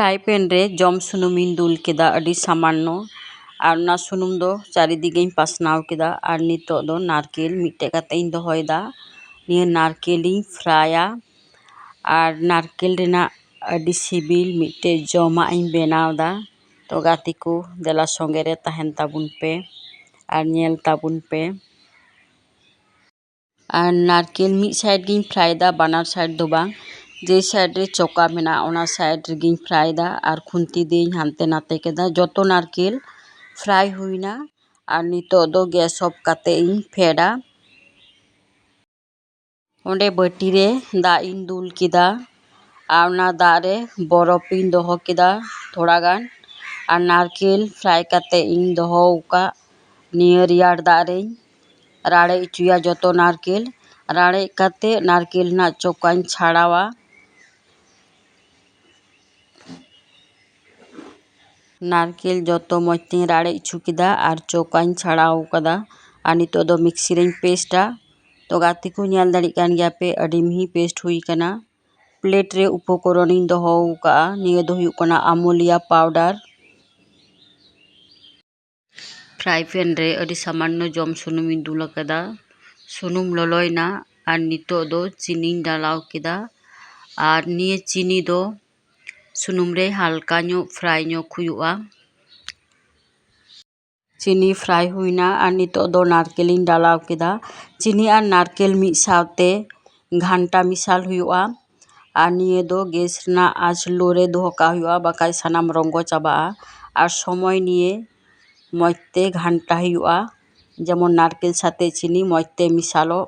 Fry pan रे जम सुनुमिन दुल केदा अडी सामान्य और ना सुनुम दो चारिदिके पासनाव केदा और नितो दो नारकेल मिट्टे काते इन दोहोयदा निया नारकेल इन फ्राया और नारकेल रेना अडी सिबिल मिट्टे जमा इन बेनावदा तो गाती को देला संगे रे तहन ताबुन पे और नेल ताबुन पे और नारकेल मिड साइड गिन फ्राई दा बानार साइड दो बांग जे साइड रे चौका मेना ओना साइड रे गिन फ्राई दा और खुंती दे हानते नाते केदा जतो नारकेल फ्राई हुईना और नितो दो गैस ऑफ काते इन फेड़ा ओंडे बाटी रे दा इन दुल केदा और ना दा रे बरफ इन दोहो केदा थोड़ा गान और नारकेल फ्राई काते इन दोहो का नियर यार दा रे राड़े इचुया जतो नारकेल राड़े काते नारकेल ना चौकाइन छाड़ावा नारकेल जतो मजते राड़े इचु केदा और चौकाइन छाड़ाव कदा और नितो दो मिक्सी रे पेस्टा तो गाती को नेल दाड़ी कान गया पे अडी मिही पेस्ट हुई कना प्लेट रे उपकरण इन दोहो का निये दो हुई कना अमूलिया पाउडर फ्राई पैन रे अडी सामान्य जम सुनुम इन दुला कदा सुनुम ललोयना और नितो दो चीनी डालाव केदा और निये चीनी दो सुनुम रे हल्का न्यो फ्राई न्यो खुयुआ चीनी फ्राई हुईना और नितो दो नारकेल इन डालाव केदा चीनी और नारकेल मिद सावते घंटा मिसाल हुयुआ और निये दो गैस ना आज लोरे दोहो का हुयुआ बाकाय सानाम रंगो चाबा और समय निये मजते घंटा हुयुआ जेमन नारकेल साथे चीनी मजते मिसालो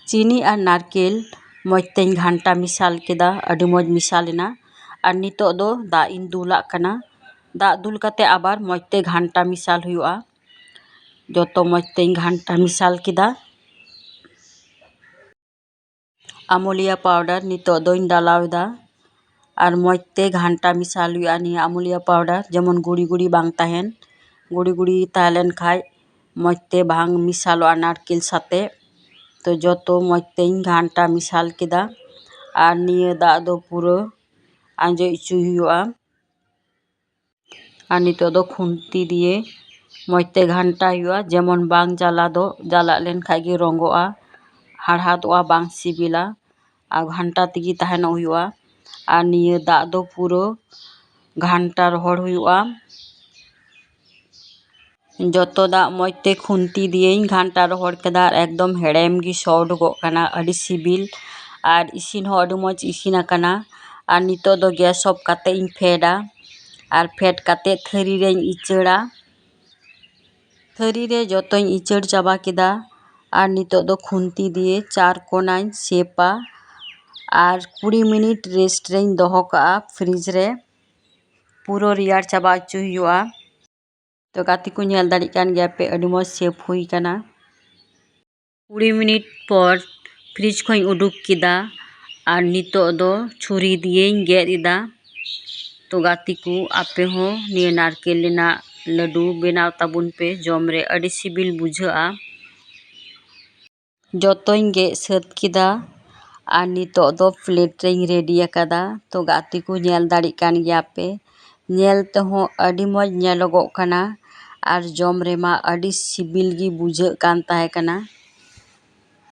चीनी और नारकेल मजते घंटा मिसाल केदा अडी मज मिसालेना और नितो दो दा इन दुला कना दा दुल काते आबार मजते घंटा मिसाल हुयुआ जतो मजते घंटा मिसाल केदा अमूलिया पाउडर नितो दो इन डालावदा और मजते घंटा मिसाल हुयुआ निया अमूलिया पाउडर जेमन गुड़ी गुड़ी बांग ताहेन गुड़ी गुड़ी ताहलेन खाय मजते भांग मिसालो नारकेल साथे तो जतो मजते घंटा मिसाल केदा और निये दा दो पुरो आंजो इचु हुयुआ और नितो दो खुंती दिए मजते घंटा हुयुआ जेमन बांग जाला दो जाला लेन खागी रंगोआ हाड़हादोआ बांग सिबिला और घंटा तिगी ताहेन हुयुआ और निये दा दो पुरो घंटा रोहड़ हुयुआ जतो दा मजते खुंती दिए घंटा रोहड़ केदा एकदम हेड़ेम गी सौड गो कना अडी सिबिल और इसिन हो अडी मज इसिन आकना और नितो दो गैस ऑफ काते इन फेड़ा और फेड काते थरी रे इचड़ा थरी रे जतो इचड़ चाबा केदा और नितो दो खुंती दिए चार कोना सेपा और 20 मिनट रेस्ट रे दोहो का फ्रिज रे पूरो रियार चाबा इचु हुयुआ तो गाती को नेल दाड़ी कान गया पे अडी मज सेफ हुई कना 20 मिनट पर फ्रिज खोई उडुक केदा और नितो दो छुरी दिए गेद इदा तो गाती को आपे हो निये नारकेल लेना लड्डू बेनाव ताबुन पे जम रे अडी सिबिल बुझाआ जतो गे सत केदा और नितो दो प्लेट रे रेडी आकादा तो गाती को नेल दाड़ी कान गया पे नेल ते हो अडी मज नेलोगो कना और जम रे मा अडी सिबिल गी बुझाग कान ताहे कना।